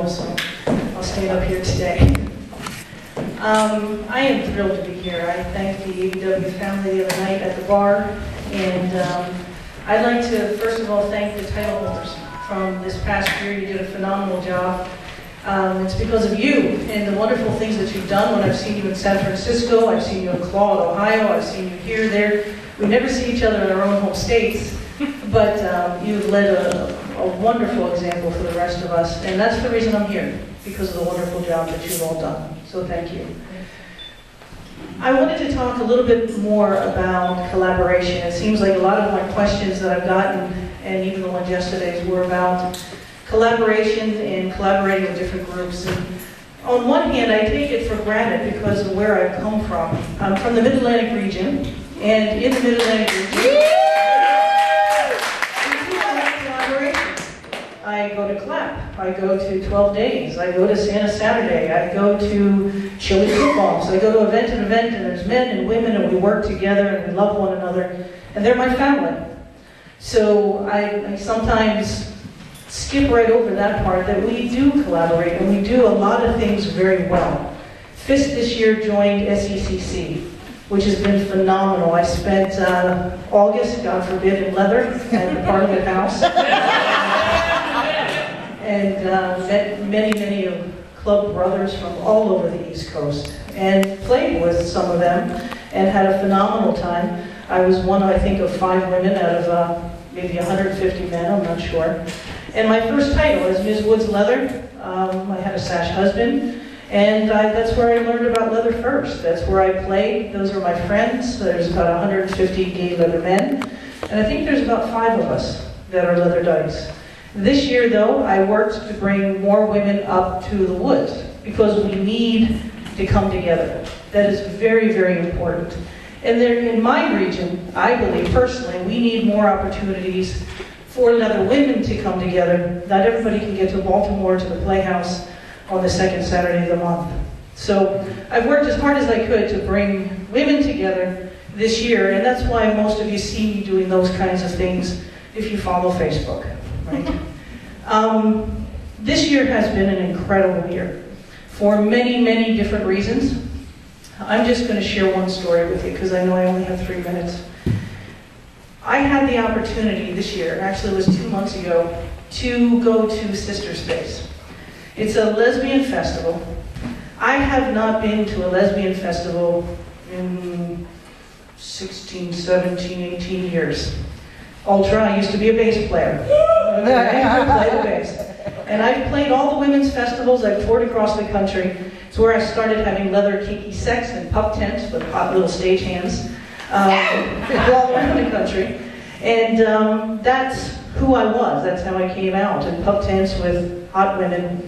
know, so I'll stand up here today. I am thrilled to be here. I thanked the ABW family the other night at the bar, and I'd like to first of all thank the title holders from this past year. You did a phenomenal job. It's because of you and the wonderful things that you've done. When I've seen you in San Francisco, I've seen you in Claude, Ohio, I've seen you here, there. We never see each other in our own home states, but you've led a wonderful example for the rest of us, and that's the reason I'm here, because of the wonderful job that you've all done. So thank you. I wanted to talk a little bit more about collaboration. It seems like a lot of my questions that I've gotten, and even the ones yesterday's, were about collaboration and collaborating with different groups. And on one hand, I take it for granted because of where I've come from. I'm from the MidAtlantic region, and in the MidAtlantic region, I go to CLAP, I go to 12 Days, I go to Santa Saturday, I go to Chili Cook-Offs, I go to event to event, and there's men and women, and we work together, and we love one another, and they're my family. So I sometimes skip right over that part, that we do collaborate, and we do a lot of things very well. FIST this year joined SECC, which has been phenomenal. I spent August, God forbid, in leather at the Parliament House. And met many of club brothers from all over the East Coast, and played with some of them, and had a phenomenal time. I was one, I think, of 5 women out of maybe 150 men, I'm not sure. And my first title is Ms. Woods Leather. I had a sash husband, and that's where I learned about leather first. That's where I played. Those are my friends. There's about 150 gay leather men, and I think there's about 5 of us that are leather dykes. This year, though, I worked to bring more women up to the woods, because we need to come together. That is very, very important. And there, in my region, I believe personally, we need more opportunities for leather women to come together. Not everybody can get to Baltimore, to the Playhouse, on the second Saturday of the month. So I've worked as hard as I could to bring women together this year, and that's why most of you see me doing those kinds of things if you follow Facebook. Right? This year has been an incredible year for many different reasons. I'm just going to share one story with you because I know I only have 3 minutes. I had the opportunity this year, actually it was 2 months ago, to go to Sister Space. It's a lesbian festival. I have not been to a lesbian festival in 16, 17, 18 years. Ultra, I used to be a bass player. I played the bass. And I've played all the women's festivals. I've toured across the country. It's where I started having leather kinky sex and pup tents with hot little stagehands all around the country. And that's who I was. That's how I came out, in pup tents with hot women.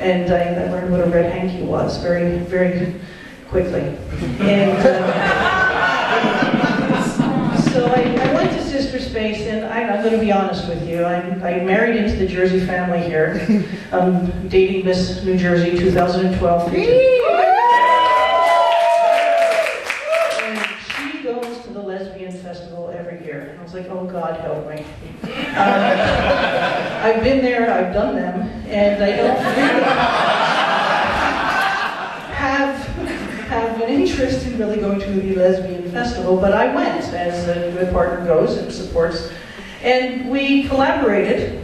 And I learned what a red hanky was very, very quickly. And so I went to Sister Space, and I'm going to be honest with you. I married into the Jersey family here. I'm dating Miss New Jersey 2012. And she goes to the lesbian festival every year. And I was like, oh God, help me. I've been there, I've done them, and I don't really have an interest in really going to the lesbian festival, but I went, as a good partner goes and supports. And we collaboration,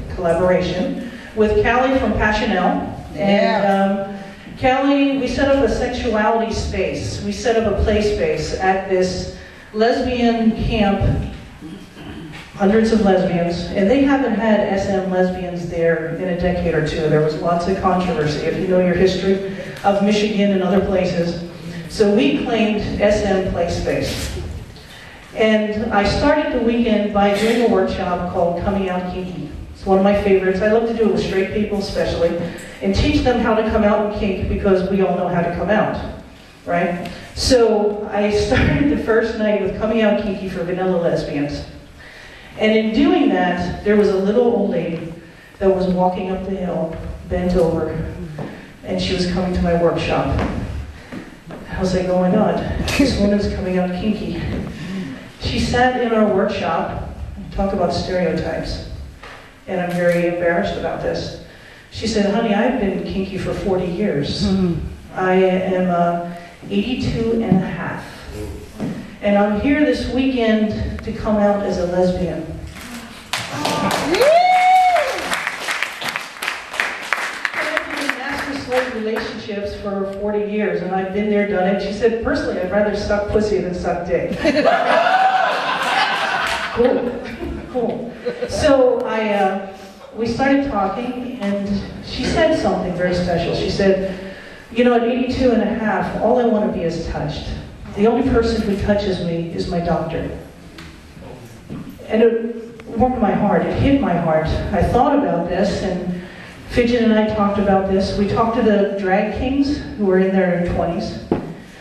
with Callie from Passionelle. And Callie, we set up a sexuality space. We set up a play space at this lesbian camp, hundreds of lesbians, and they haven't had SM lesbians there in a decade or two. There was lots of controversy, if you know your history of Michigan and other places. So we claimed SM play space. And I started the weekend by doing a workshop called Coming Out Kinky. It's one of my favorites. I love to do it with straight people especially, and teach them how to come out in kink, because we all know how to come out, right? So I started the first night with Coming Out Kinky for vanilla lesbians. And in doing that, there was a little old lady that was walking up the hill, bent over, and she was coming to my workshop. I was like, oh my God, this woman's coming out kinky. She sat in our workshop, talk about stereotypes, and I'm very embarrassed about this. She said, honey, I've been kinky for 40 years. I am 82 and a half. And I'm here this weekend to come out as a lesbian. I've been in master-slave relationships for 40 years, and I've been there, done it. She said, personally, I'd rather suck pussy than suck dick. Cool. So we started talking, and she said something very special. She said, you know, at 82 and a half, all I want to be is touched. The only person who touches me is my doctor. And it warmed my heart, it hit my heart. I thought about this, and Fidget and I talked about this. We talked to the drag kings who were in their 20s.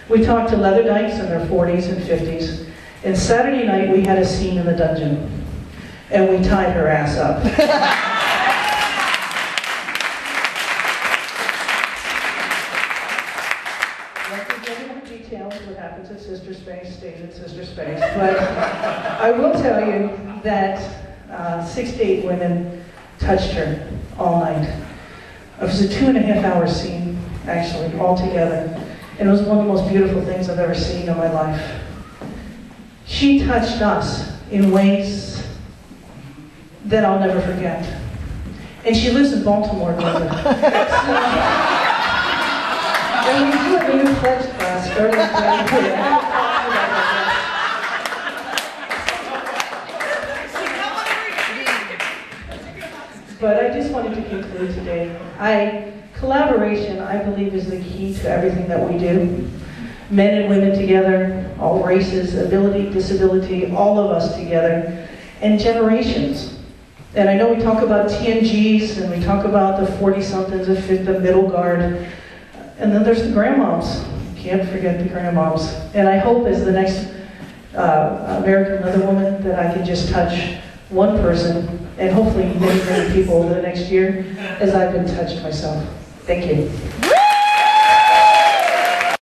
We talked to leather dykes in their 40s and 50s. And Saturday night we had a scene in the dungeon. And we tied her ass up. Details what happens at Sister Space stays at Sister Space, but I will tell you that 6 to 8 women touched her all night. It was a 2.5-hour scene, actually, all together, and it was one of the most beautiful things I've ever seen in my life. She touched us in ways that I'll never forget, and she lives in Baltimore, Georgia. When we do a new pledge class starting January, but I just wanted to conclude today. Collaboration, I believe, is the key to everything that we do. Men and women together, all races, ability, disability, all of us together, and generations. And I know we talk about TNGs, and we talk about the 40-somethings that fit the middle guard. And then there's the grandmoms. Can't forget the grandmoms. And I hope as the next American Leatherwoman that I can just touch one person, and hopefully many, many people over the next year, as I've been touched myself. Thank you.